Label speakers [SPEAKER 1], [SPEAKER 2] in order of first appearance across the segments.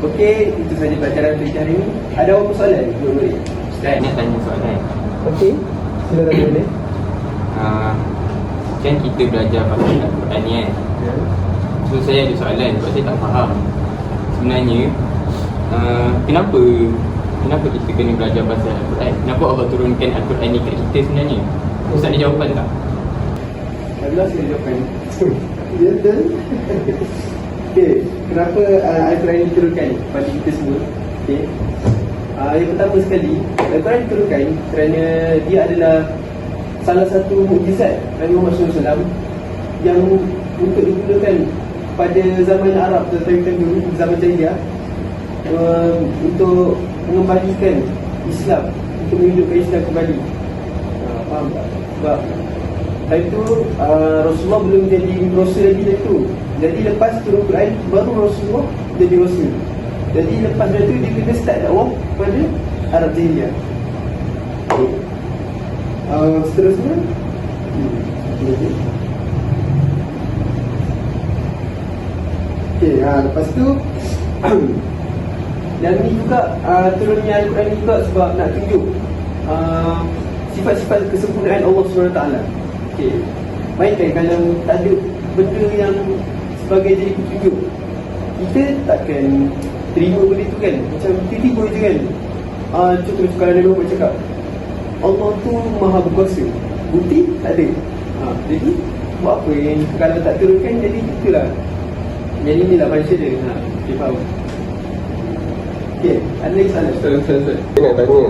[SPEAKER 1] Okey, itu saja pelajaran kita hari ini. Ada apa soalan? Boleh.
[SPEAKER 2] Ustaz nak tanya soalan.
[SPEAKER 1] Okey, silakan boleh.
[SPEAKER 2] Kan kita belajar pasal Al-Quran ni kan.
[SPEAKER 1] Ya.
[SPEAKER 2] So saya ada soalan sebab saya tak faham. Sebenarnya kenapa kita kena belajar pasal Al-Quran? Kenapa Allah turunkan Al-Quran ni kat kita sebenarnya? Ustaz ada jawapan tak?
[SPEAKER 1] Alhamdulillah saya jawabkan. Ya, betul. Okey, kenapa Al-Quran diturunkan pada kita semua? Okey. Yang pertama sekali, Al-Quran diturunkan kerana dia adalah salah satu mukjizat Nabi Muhammad SAW yang untuk digunakan pada zaman Arab terutama dulu, zaman Jahiliyah, untuk mengembalikan Islam, untuk menghidupkan Islam kembali. Faham tak? Sebab time tu Rasulullah belum jadi Rasul lagi time tu. Jadi lepas turun Quran baru Rasulullah jadi Rasul. Jadi lepas dari tu dia kena start dakwah pada Arab Jahiliyah. Seterusnya lepas tu dan ni juga turunnya Al-Quran ni juga sebab nak tunjuk sifat-sifat kesempurnaan Allah SWT. Okey, mainkan kalau tak ada benda yang sebagai jadi petunjuk, kita takkan terima benda tu kan. Macam tiba-tiba je kan. Contoh kalau Nabi Muhammad cakap Allah tu maha berkuasa, bukti tak ada. Jadi buat apa yang kalau tak turunkan jadi itulah. Jadi inilah manusia dia. Okay, faham. Okay, ada lagi soalan?
[SPEAKER 3] Ustaz. Saya nak tanya,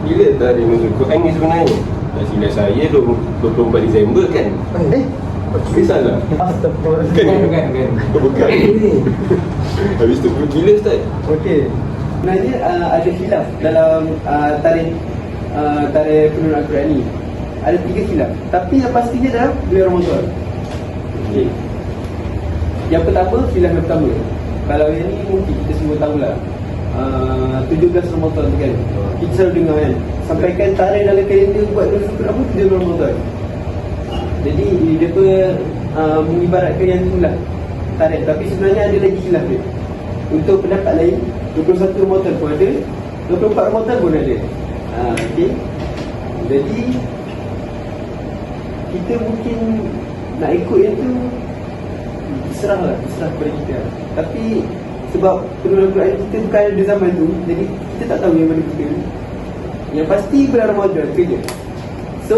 [SPEAKER 3] bila tarikh nuzul Quran ni sebenarnya? Tak silap saya 24 Disember kan? Okey, salah.
[SPEAKER 1] Astagfirullahaladzim.
[SPEAKER 3] Bukan. Habis tu bila Ustaz?
[SPEAKER 1] Okey. Sebenarnya ada khilaf dalam tarikh penurunan Al-Quran ni. Ada 3 khilaf. Tapi yang pastinya dalam bulan Ramadan. Okey. Yang pertama, khilaf yang pertama. Kalau yang ni mungkin kita semua tahulah. 17 Ramadan tu kan. Kita selalu dengar kan. Sampaikan tarikh dalam kalender buat nuzul Quran 17 Ramadan. Jadi dia pun mengibaratkan yang itulah tarikh. Tapi sebenarnya ada lagi khilaf dia. Untuk pendapat lain, 21 Ramadan pun ada, 24 Ramadan pun ada. Okey. Jadi kita mungkin nak ikut yang tu diserah kepada kita. Tapi sebab penurunan Quran kita bukan ada zaman tu, jadi kita tak tahu yang mana betul. Yang pasti bulan Ramadan tu je. So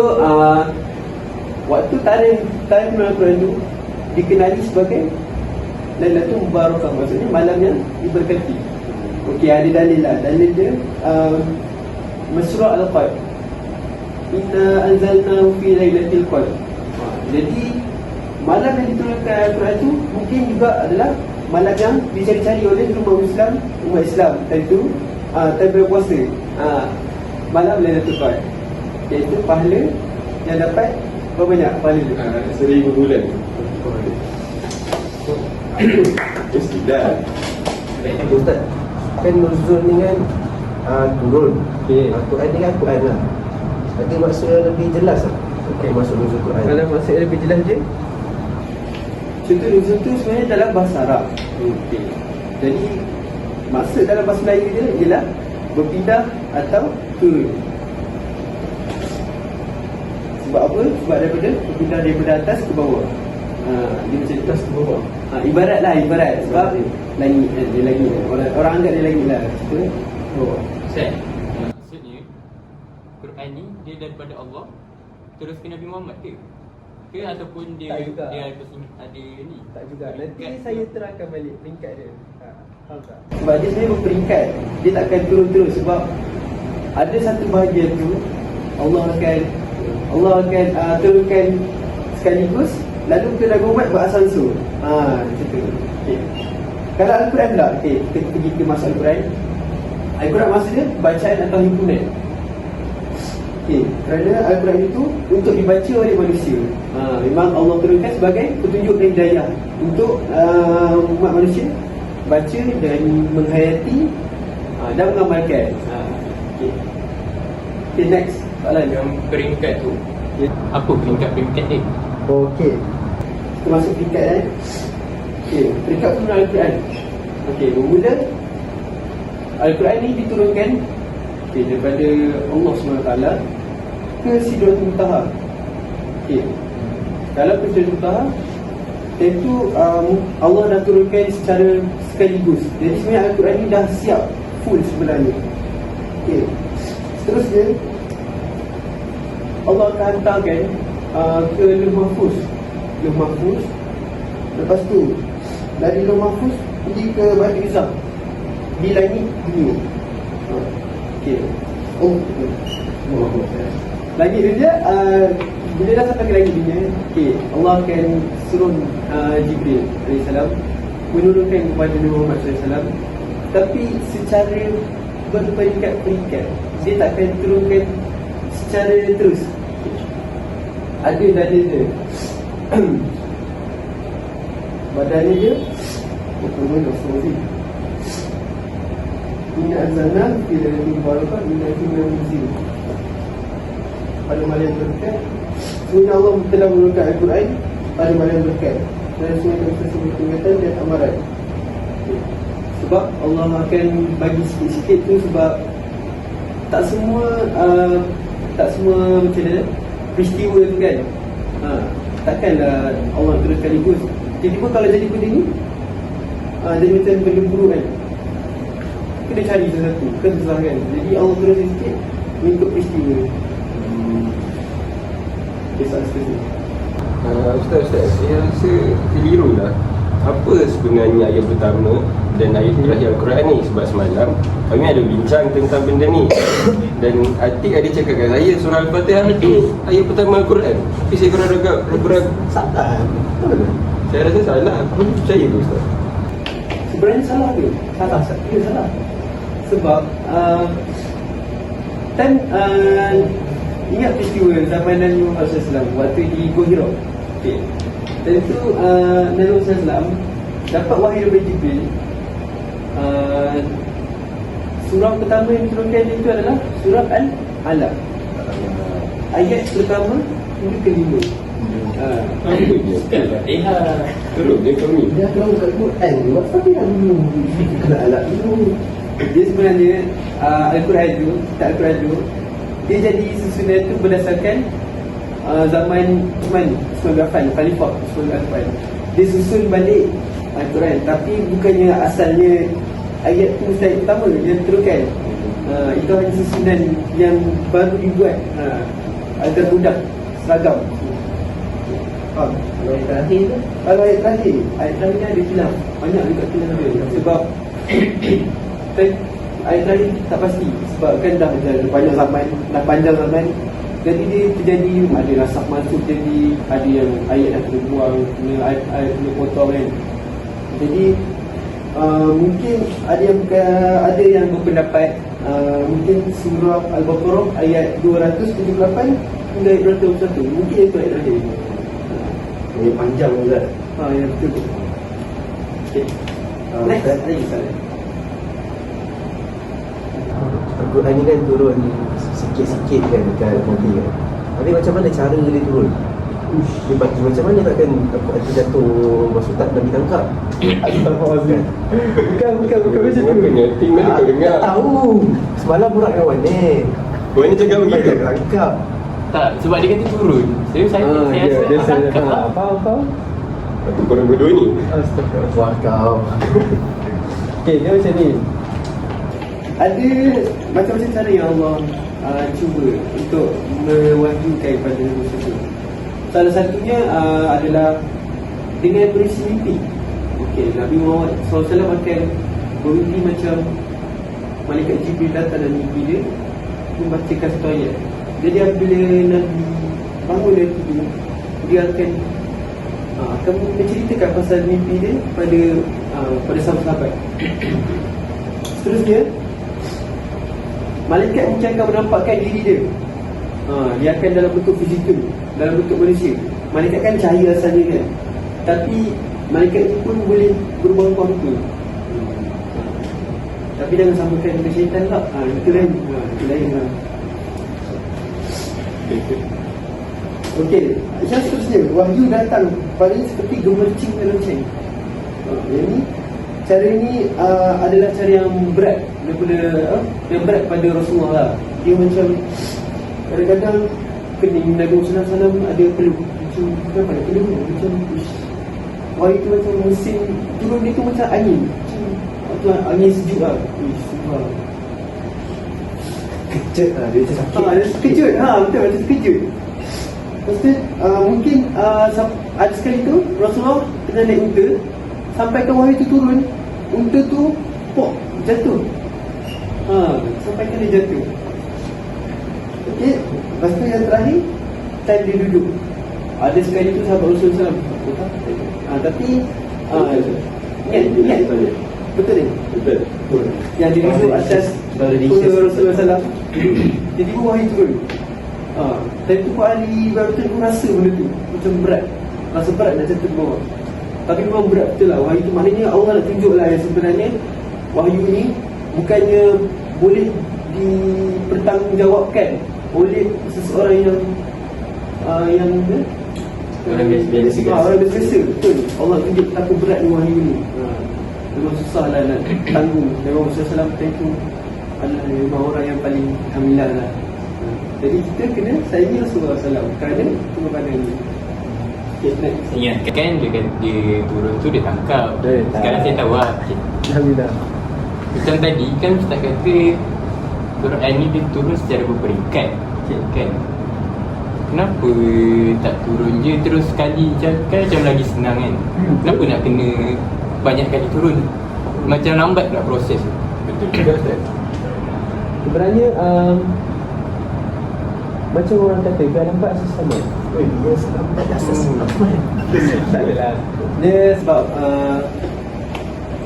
[SPEAKER 1] waktu tarikh penurunan Quran tu dikenali sebagai Lailatul Mubarakah, maksudnya malam yang diberkati. Okey, ada dalil lah. Dalil dia Surah Al-Qadr. Inna anzalnahu fi lailatul qadr. Jadi malam yang diturunkan Al-Quran tu mungkin juga adalah malam yang dicari-cari oleh umat Islam tentu time berpuasa. Malam Lailatul Qadr, iaitu pahala yang dapat berapa banyak pahala tu?
[SPEAKER 3] 1000 bulan. Mestilah.
[SPEAKER 4] Ustaz, kan nuzul ni kan turun.
[SPEAKER 1] Okay.
[SPEAKER 4] Quran ni kan Quran lah. Tapi maksudnya lebih jelas lah. Okay, maksud nuzul Quran.
[SPEAKER 1] Kalau maksudnya lebih jelas je, contoh nuzul tu sebenarnya dalam bahasa Arab. Okay. Jadi maksud dalam bahasa Melayu je ialah berpindah atau turun. Sebab apa? Sebab berpindah daripada atas ke bawah. Dia macam atas ke bawah. Ibarat sebab langit dia langit. Orang anggap dia langit lah. Bawah.
[SPEAKER 2] Ustaz, maksudnya Quran ni dia daripada Allah terus ke Nabi Muhammad ke? Ke ataupun dia
[SPEAKER 1] Tak juga.
[SPEAKER 2] ada ni?
[SPEAKER 1] Tak juga. Nanti
[SPEAKER 2] Peringkat
[SPEAKER 1] saya terangkan balik peringkat dia. Faham tak? Sebab dia sebenarnya berperingkat. Dia takkan turun terus sebab ada satu bahagian tu Allah akan turunkan sekaligus, lalu ke Nabi Muhammad berasansur. Macam tu. Okay. Kalau Al-Quran pula, okay, kita pergi ke masuk Al-Quran. Al-Quran maksudnya bacaan atau himpunan. Okay, kerana Al-Quran itu untuk dibaca oleh manusia. Memang Allah turunkan sebagai petunjuk dan hidayah untuk umat manusia baca dan menghayati dan mengamalkan. Okay, next soalan.
[SPEAKER 2] Yang peringkat tu, apa peringkat dia?
[SPEAKER 1] Okey, kita masuk peringkat Okey, peringkat penurunan Al-Quran. Okey, bermula Al-Quran ni diturunkan daripada Allah SWT ke Sidratul Muntaha. Kalau ke Sidratul Muntaha, itu Allah dah turunkan secara sekaligus. Jadi sebenarnya Al-Quran ni dah siap full sebenarnya. Seterusnya Allah akan hantarkan ke Lauh Mahfuz. Lauh Mahfuz. Lepas tu dari Lauh Mahfuz pergi ke Bait Izzah di langit dunia. Langit dunia, bila dah sampai ke langit dunia, Allah akan suruh Jibril AS menurunkan kepada Nabi Muhammad SAW, tapi secara berperingkat-peringkat. Dia tak akan turunkan secara terus. Ada dalil dia. Badannya dia Inna azana Bila nanti barakah Inna azana muzim. Pada malam yang berkat, sebenarnya Allah telah menurunkan Al-Quran pada malam yang berkat, dan sebenarnya kita sebut peringatan dan amaran. Sebab Allah akan bagi sikit-sikit tu, sebab tak semua macam mana peristiwa tu kan, takkanlah Allah terus sekaligus. Tiba-tiba kalau jadi benda ni jadi macam benda buruk kan, kena cari sesuatu, kan susah kan. Jadi Allah terus sikit mengikut peristiwa. Kisah seterusnya.
[SPEAKER 3] Ustaz, saya rasa keliru lah. Apa sebenarnya ayat pertama dan ayat terakhir Al-Quran ni? Sebab semalam kami ada bincang tentang benda ni, dan Atik ada cakap kat saya surah Al-Fatihah tu ayat pertama Al-Quran. Tapi saya kurang
[SPEAKER 4] Salah.
[SPEAKER 3] saya rasa salah. Aku percaya tu Ustaz.
[SPEAKER 1] Sebenarnya salah ke? Salah. Ya, salah. Sebab ingat peristiwa zaman Nabi Muhammad SAW waktu di Gua Hira. Tentu Nabi Muhammad SAW dapat wahyu dari Jibril. Surah pertama yang diturunkan itu adalah surah Al-Alaq. Ayat pertama hingga kelima.
[SPEAKER 3] Terus dia kami.
[SPEAKER 4] Dia keluar kat Quran. Tapi dah dulu kena alat dulu.
[SPEAKER 1] Dia sebenarnya Al-Quran tu, kitab Al-Quran tu, dia jadi susunan tu berdasarkan zaman Usman bin Affan, Khalifah Usman bin Affan. Dia susun balik Al-Quran, tapi bukannya asalnya ayat tu ayat pertama dia turunkan. Itu hanya susunan yang baru dibuat agar mudah seragam. Kalau ayat terakhir tu, ayat terakhir ni ada khilaf. Banyak juga khilaf dia. Sebab ayat terakhir tak pasti. Sebab kan dah panjang zaman. Jadi dia terjadi, ada nasab masuk, jadi ada yang ayat dah kena buang, ayat kena potong kan. Jadi mungkin ada yang berpendapat mungkin surah Al-Baqarah ayat 278 hingga ayat 221. Mungkin itu ayat terakhir.
[SPEAKER 4] Ini panjang Ustaz.
[SPEAKER 1] Ya betul. Okay. Next lagi salah.
[SPEAKER 4] Al-Quran ni kan turun sikit-sikit kan dekat nanti kan. Tapi macam mana cara dia turun? Dia bagi macam mana takkan Al-Quran tu jatuh, maksud tak Nabi tangkap?
[SPEAKER 1] Astagfirullahaladzim. Bukan macam tu.
[SPEAKER 3] Kenapa tim mana kau dengar?
[SPEAKER 4] Tak tahu. Semalam borak dengan Wanek.
[SPEAKER 3] Kau ni cakap begitu?
[SPEAKER 4] Tangkap.
[SPEAKER 2] Tak, sebab dia kata turun. Saya rasa tangkap lah.
[SPEAKER 1] Faham.
[SPEAKER 3] Aku korang berdua ni.
[SPEAKER 1] Astagfirullah.
[SPEAKER 4] Wah kau.
[SPEAKER 1] Okay, dia macam ni. Ada macam-macam cara yang Allah cuba untuk mewahyukan kepada manusia. Salah satunya adalah dengan berisi mimpi. Okey, Nabi Muhammad SAW akan bermimpi macam malaikat Jibril datang dalam mimpi dia membacakan satu ayat. Jadi apabila Nabi bangun dari tidur, dia akan menceritakan pasal mimpi dia pada sahabat-sahabat. Seterusnya, malaikat mungkin akan menampakkan diri dia. Dia akan dalam bentuk fizikal, dalam bentuk manusia. Malaikat kan cahaya asalnya kan, tapi malaikat itu pun boleh berubah rupa. Tapi jangan samakan dengan syaitan tak. Itu lain. Okey, yang seterusnya, wahyu datang paling seperti gemercing dan lonceng. Yang ni cara ini adalah cara yang berat daripada yang berat pada Rasulullah lah. Dia macam kadang-kadang kening Nabi SAW ada peluk macam kenapa ada peluk macam wahyu tu macam musim turun dia tu macam angin macam angin sejuk lah.
[SPEAKER 4] Kejut lah, dia macam sakit.
[SPEAKER 1] Dia terkejut, betul macam terkejut. Lepas tu mungkin ada sekali tu Rasulullah kena naik unta, sampai ke wahyu tu turun, unta tu jatuh. Sampai ke dia jatuh. Okey, lepas tu yang terakhir time dia duduk. Ada sekali tu sahabat Rasulullah SAW tapi ingat betul ni?
[SPEAKER 3] Betul.
[SPEAKER 1] Yang dia duduk atas Rasulullah SAW, jadi wahyu turun. Time tu Pak Ali baru tu rasa benda tu macam berat, rasa berat nak jatuh ke bawah. Tapi memang berat betul lah wahyu tu. Maknanya Allah nak tunjuk lah yang sebenarnya wahyu ni bukannya boleh dipertanggungjawabkan oleh seseorang yang
[SPEAKER 3] orang biasa.
[SPEAKER 1] Orang biasa. Betul. Allah tunjuk betapa berat ni wahyu ni. Memang susah lah nak tanggung. Memang Rasulullah SAW time tu adalah memang orang yang paling kamilah lah. Jadi kita kena sayangi Rasulullah SAW kerana pengorbanan ni. Okay, next.
[SPEAKER 2] Ingatkan dia turun tu dia tangkap. Sekarang saya tahu lah. Okay.
[SPEAKER 4] Alhamdulillah.
[SPEAKER 2] Macam tadi kan Ustaz kata Quran ni dia turun secara berperingkat, kan? Kenapa tak turun je terus sekali kan macam lagi senang kan? Kenapa nak kena banyak kali turun? Macam lambat tak proses tu?
[SPEAKER 3] Betul juga Ustaz.
[SPEAKER 4] Sebenarnya macam orang kata biar lambat asas sama. Dia lambat asas sama. Tak adalah.
[SPEAKER 1] Dia sebab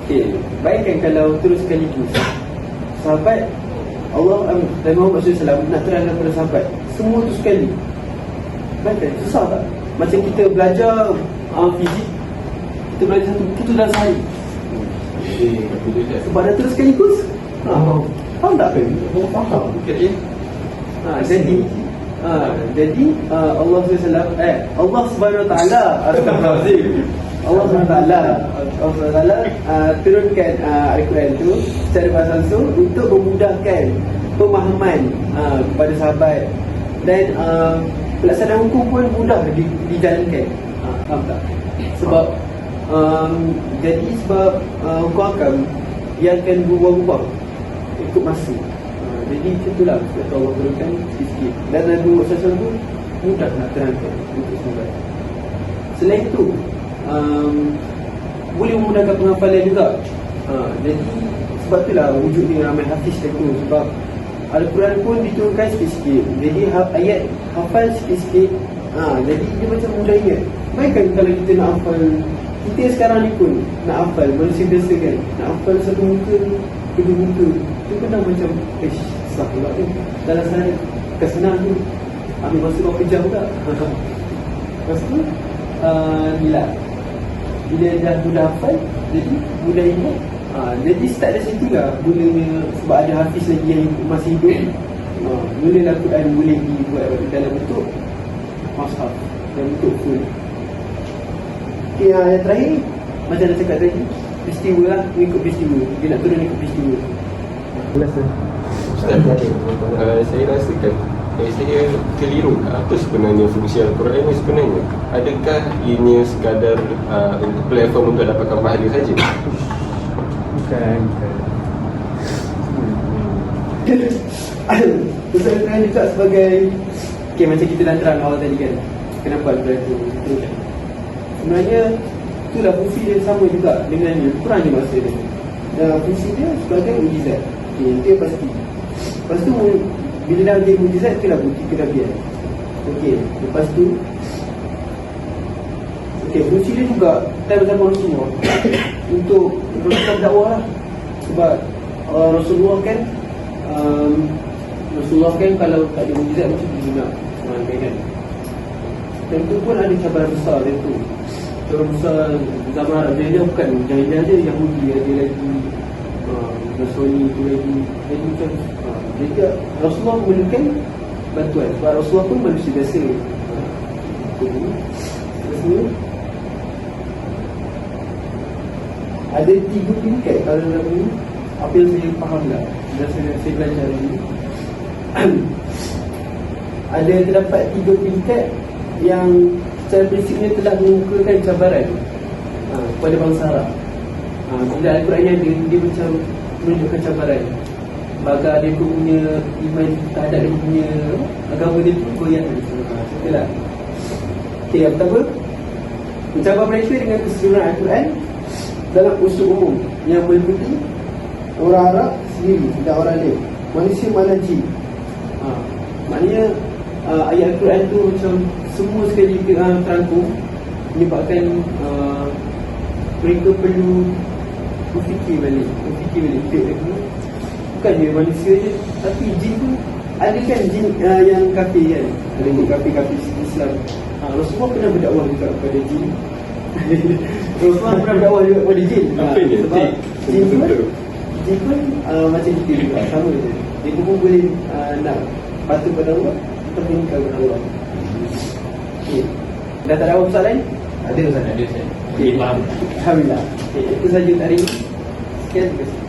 [SPEAKER 1] okay, bayangkan kalau terus sekaligus sahabat Allah dan Muhammad SAW nak terangkan kepada sahabat semua tu sekali. Bayangkan, susah tak? Macam kita belajar fizik, kita belajar satu buku tu dalam sehari. Sebab dah terus sekaligus. Faham tak?
[SPEAKER 3] Faham. Okay.
[SPEAKER 1] Jadi Allah SWT Allah Subhanahu Wa Taala astagfirullahalazim. Allah SWT turunkan Al-Quran tu secara bahasa langsung untuk memudahkan pemahaman kepada sahabat dan pelaksanaan hukum pun mudah dijalankan. Faham tak? Sebab jadi sebab hukum akam dia akan berubah-ubah ikut masa. Jadi macam itulah sebab Allah turunkan sikit-sikit. Dan Nabi Muhammad SAW pun mudah nak terangkan untuk sahabat. Selain itu boleh memudahkan penghafalan juga. Jadi sebab itulah wujudnya ramai hafiz tu. Sebab Al-Quran pun diturunkan sikit-sikit. Jadi ayat hafal sikit-sikit. Jadi dia macam mudah ingat. Bayangkan kalau kita nak hafal, kita sekarang ni pun nak hafal, manusia biasa kan, nak hafal satu muka, kedua muka, itu pun dah macam susah pula tu. Dalam sana bukan senang tu, ambil masa berapa jam tak. Lepas tu bila dah mudah hafal, jadi mudah ingat. Jadi start dari situ lah mulanya. Sebab ada hafiz lagi yang masih hidup, mulalah Quran boleh dibuat dalam bentuk mushaf, dalam bentuk full. Okay, yang terakhir macam dah cakap tadi, peristiwa lah, mengikut peristiwa. Dia nak turun ikut peristiwa.
[SPEAKER 3] Ustaz, saya rasakan saya keliru. Apa sebenarnya fungsi Al-Quran ni sebenarnya? Adakah ianya sekadar untuk platform untuk dapatkan pahala saja?
[SPEAKER 4] Bukan.
[SPEAKER 1] Ustaz Al-Quran juga sebagai macam kita dah terang awal tadi kan, kenapa Al-Quran tu turunkan. Sebenarnya itulah fungsi dia sama juga dengan Al-Quran je masa dia. Dan fungsi dia sebagai mujizat. Itu yang pasti. Lepas tu bila dah jadi mujizat, itulah bukti kenabian. Lepas tu fungsi dia juga time zaman Rasulullah untuk berdakwah lah. Sebab Rasulullah kan kalau tak ada mujizat macam guna kan. Dan tu pun ada cabaran besar dia tu. Cabaran besar zaman Arab Jahiliah, bukan Jahiliah je, Yahudi ada lagi, Nasrani tu lagi. Jadi macam jadi Rasulullah memerlukan bantuan. Sebab Rasulullah pun manusia biasa. Terusnya ada 3 tingkat kalau dalam ni. Apa yang saya faham lah dan saya belajar hari ni. Ada terdapat 3 tingkat yang secara prinsipnya telah mengukuhkan cabaran kepada bangsa Arab. Bila Al-Quran yang dia macam menunjukkan cabaran. Maka dia pun punya iman terhadap dia punya agama dia tu goyah. Contohlah. Okay, yang pertama, mencabar mereka dengan keseluruhan Al-Quran dalam usul umum yang meliputi orang Arab sendiri dan orang lain, manusia malah jin. Maknanya ayat Al-Quran tu macam semua sekali terangkum, menyebabkan mereka perlu berfikir balik bukan je manusia je, tapi jin tu ada kan jin yang kafir kan, ada jin kafir Islam. Rasulullah pernah berdakwah juga kepada jin. Rasulullah pernah berdakwah juga kepada jin. Sebab jin pun macam kita juga, sama je. Dia pun boleh nak patuh pada Allah atau ingkar kepada Allah. Okay. Dah tak ada apa soalan? Ada soalan?
[SPEAKER 2] Ada saya.
[SPEAKER 1] Okay.
[SPEAKER 2] Faham.
[SPEAKER 1] Alhamdulillah. Okay, itu saja untuk hari ini. Sekian, terima kasih.